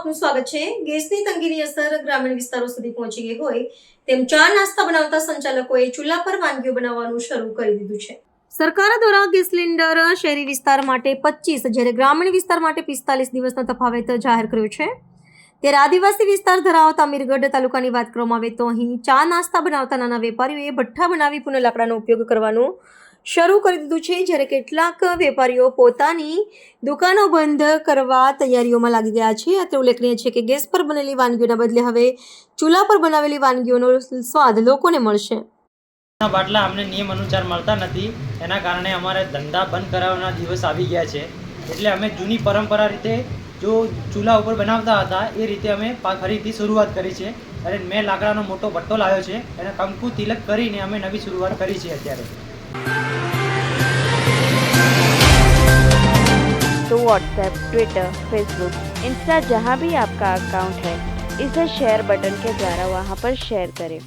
આપનું સ્વાગત છે। ગેસની તંગીની અસર ગ્રામીણ વિસ્તારો સુધી પહોંચી ગઈ હોય તેમ ચા નાસ્તા બનાવતા સંચાલકોએ ચૂલા પર વાનગીઓ બનાવવાનું શરૂ કરી દીધું છે। સરકાર દ્વારા ગેસ સિલિન્ડર શહેરી વિસ્તાર માટે 25 જ્યારે ગ્રામીણ વિસ્તાર માટે 45 દિવસનો તફાવત જાહેર કર્યો છે। ત્યારે આદિવાસી વિસ્તાર ધરાવતા અમીરગઢ તાલુકાની વાત કરવામાં આવે તો અહીં ચા નાસ્તા બનાવતા નાના વેપારીઓએ ભઠ્ઠા બનાવી પુનઃ લાકડાનો ઉપયોગ કરવાનું શરૂ કરી દીધું છે। જ્યારે કેટલાક વેપારીઓ પોતાની દુકાનો બંધ કરવા તૈયારીઓમાં લાગી ગયા છે। અત્રે ઉલ્લેખનીય છે કે ગેસ પર બનેલી વાનગીઓના બદલે હવે ચૂલા પર બનાવેલી વાનગીઓનો સ્વાદ લોકોને મળશે। બાટલા અમને નિયમ અનુસાર મળતા નથી, એના કારણે અમારે ધંધા બંધ કરાવવાના દિવસ આવી ગયા છે। એટલે અમે જૂની પરંપરા રીતે જો ચૂલા ઉપર બનાવતા હતા એ રીતે અમે ફરીથી શરૂઆત કરી છે। અને મેં લાકડાનો મોટો ભઠ્ઠો લાવ્યો છે, એને કંકુ તિલક કરીને અમે નવી શરૂઆત કરી છે અત્યારે। तो व्हाट्सएप, ट्विटर, फेसबुक, इंस्टा जहाँ भी आपका अकाउंट है, इसे शेयर बटन के द्वारा वहाँ पर शेयर करें।